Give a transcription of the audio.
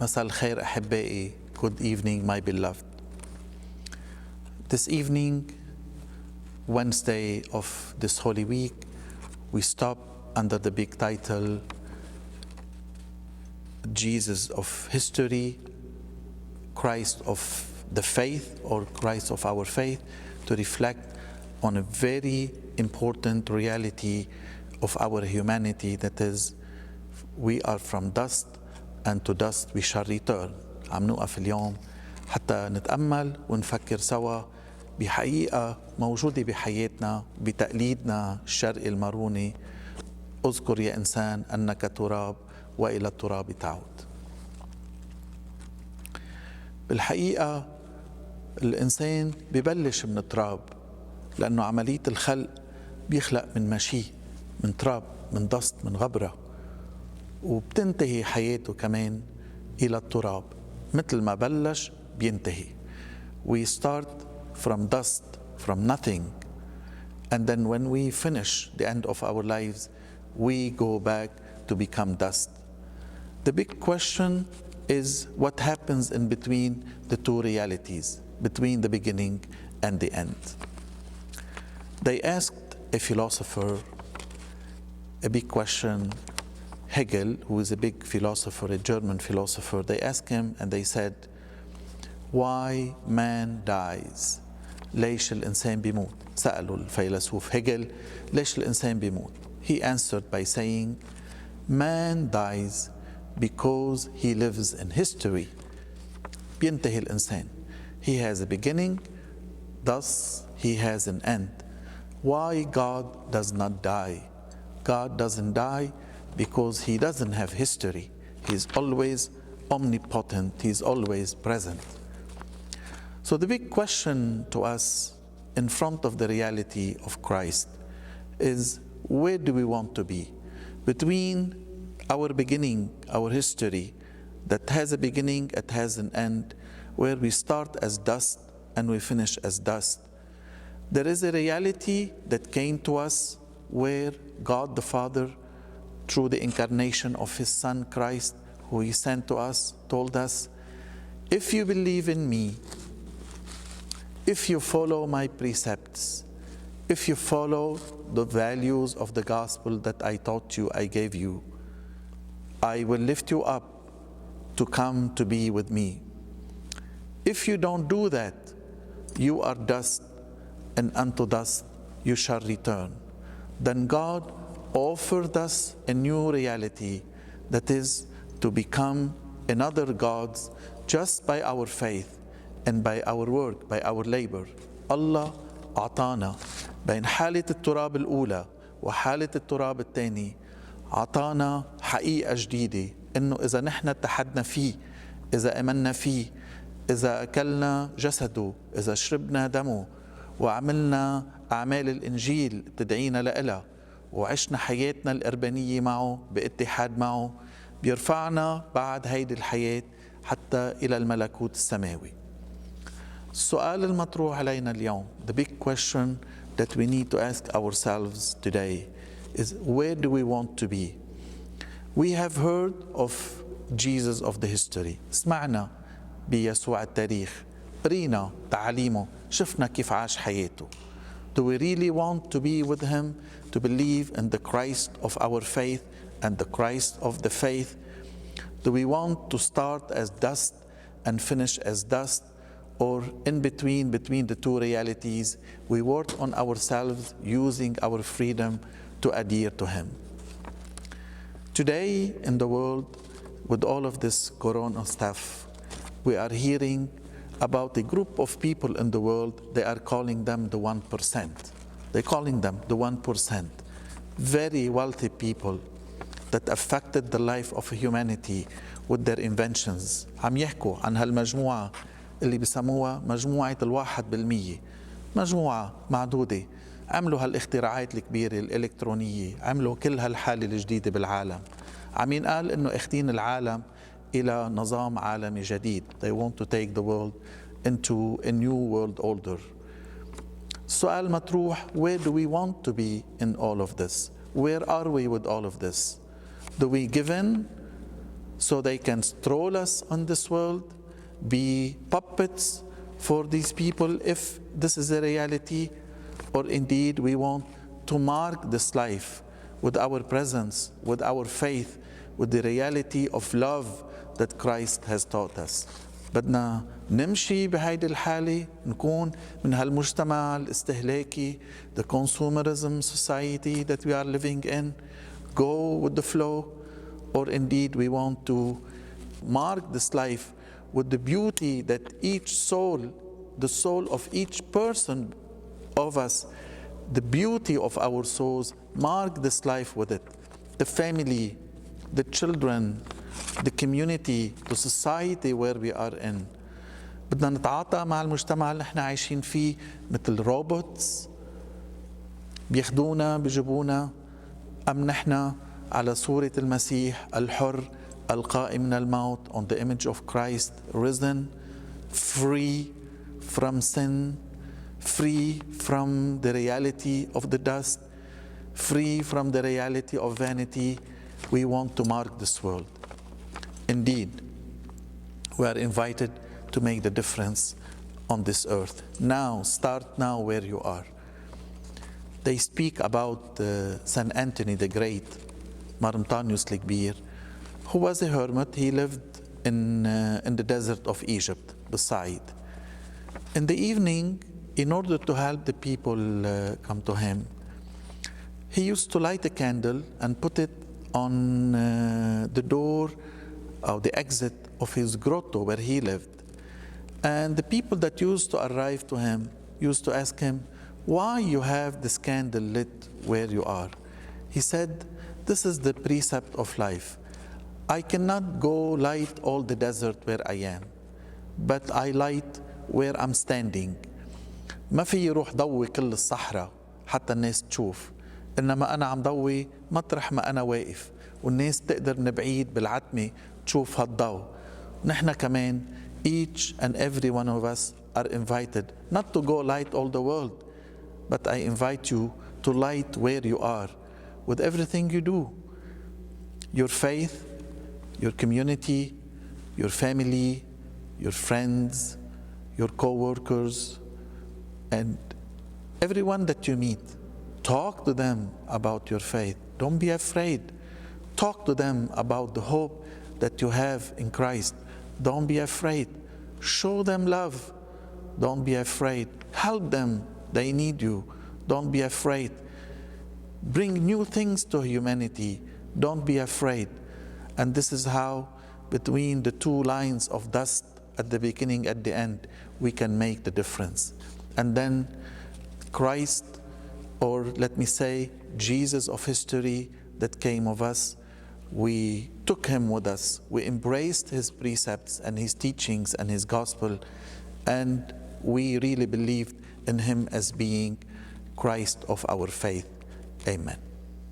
مساء الخير أحبائي. Good evening, my beloved. This evening, Wednesday of this Holy Week, we stop under the big title, Jesus of History, Christ of the Faith, or Christ of our faith, to reflect on a very important reality of our humanity, that is, we are from dust and to dust we shall return. عم نوقف اليوم حتى نتأمل ونفكر سوا بحقيقة موجودة بحياتنا، بتقليدنا الشرقي الماروني: اذكر يا إنسان أنك تراب وإلى التراب تعود. بالحقيقة الإنسان ببلش من التراب، لأنه عملية الخلق بيخلق من مشي، من تراب، من دست، من غبرة، وبتنتهي حياته كمان إلى التراب. مثل ما بلش بينتهي. We start from dust, from nothing, and then when we finish the end of our lives, we go back to become dust. The big question is what happens in between the two realities, between the beginning and the end. They asked a philosopher a big question, Hegel, who is a big philosopher, a German philosopher. They asked him and they said, why man dies? ليش الإنسان بيموت؟ سألوا الفيلسوف هيجل ليش الإنسان بيموت؟ He answered by saying, man dies because he lives in history. بينتهي الإنسان. He has a beginning, thus he has an end. Why God does not die? God doesn't die because he doesn't have history. He's always omnipotent, he's always present. So the big question to us in front of the reality of Christ is, where do we want to be? Between our beginning, our history, that has a beginning, it has an end, where we start as dust and we finish as dust. There is a reality that came to us where God the Father, through the incarnation of His Son Christ, who He sent to us, told us, if you believe in me, if you follow my precepts, if you follow the values of the gospel that I taught you, I gave you, I will lift you up to come to be with me. If you don't do that, you are dust, and unto dust you shall return. Then God offered us a new reality, that is to become another gods just by our faith and by our work, by our labor. Allah أعطانا بين حالة التراب الأولى وحالة التراب الثاني، أعطانا حقيقة جديدة، إنه إذا نحن اتحدنا فيه، إذا آمنا فيه، إذا أكلنا جسده، إذا شربنا دمه، وعملنا أعمال الإنجيل تدعينا لإله، وعشنا حياتنا الإربانية معه باتحاد معه، بيرفعنا بعد هيدي الحياة حتى إلى الملكوت السماوي. السؤال المطروح علينا اليوم, the big question that we need to ask ourselves today is, where do we want to be? We have heard of Jesus of the history. سمعنا بيسوع التاريخ، قرينا تعاليمه، شفنا كيف عاش حياته. Do we really want to be with him, to believe in the Christ of our faith and the Christ of the faith? Do we want to start as dust and finish as dust? Or in between the two realities, we work on ourselves using our freedom to adhere to him? Today in the world, with all of this corona stuff, we are hearing about a group of people in the world. They are calling them the 1%. They're calling them the 1%. Very wealthy people that affected the life of humanity with their inventions. عم يحكوا عن هالمجموعة اللي بسموها مجموعة 1%. مجموعة معدودة عملوا هالاختراعات الكبيرة الإلكترونية، عملوا كل هالحالة الجديدة بالعالم. عم ينقال إنه اخدين العالم إلى نظام عالمي جديد. They want to take the world into a new world order. السؤال مطروح, where do we want to be in all of this? Where are we with all of this? Do we give in so they can stroll us on this world, be puppets for these people if this is a reality, or indeed we want to mark this life with our presence, with our faith, with the reality of love that Christ has taught us. بدنا نمشي بهيدي الحالة، نكون من هالمجتمع الاستهلاكي, the consumerism society that we are living in, go with the flow, or indeed we want to mark this life with the beauty that each soul, the soul of each person of us, the beauty of our souls, mark this life with it. The family, the children, the community, the society where we are in. بدنا نتعاطى مع المجتمع اللي احنا عايشين فيه مثل روبوتس بياخدونا بيجيبونا، أم نحن على صورة المسيح الحر القائم من الموت, on the image of Christ risen, free from sin, free from the reality of the dust, free from the reality of vanity. We want to mark this world. Indeed, we are invited to make the difference on this earth. Now, start now where you are. They speak about Saint Anthony the Great, Marmtanius الكبير, who was a hermit. He lived in the desert of Egypt, beside. In the evening, in order to help the people come to him, he used to light a candle and put it on the door or the exit of his grotto where he lived. And the people that used to arrive to him used to ask him, why you have this candle lit where you are? He said, this is the precept of life. I cannot go light all the desert where I am, but I light where I'm standing. ما في روح ضوي كل الصحراء حتى الناس تشوف، إنما أنا عم ضوي مطرح ما أنا واقف، والناس تقدر من بعيد بالعتمة تشوف هالضوء. نحن كمان, each and every one of us are invited not to go light all the world, but I invite you to light where you are with everything you do. Your faith, your community, your family, your friends, your co-workers, and everyone that you meet. Talk to them about your faith. Don't be afraid. Talk to them about the hope that you have in Christ. Don't be afraid. Show them love. Don't be afraid. Help them. They need you. Don't be afraid. Bring new things to humanity. Don't be afraid. And this is how, between the two lines of dust at the beginning, at the end, we can make the difference. And then Christ, or let me say, Jesus of history that came of us, we took him with us. We embraced his precepts and his teachings and his gospel, and we really believed in him as being Christ of our faith. Amen.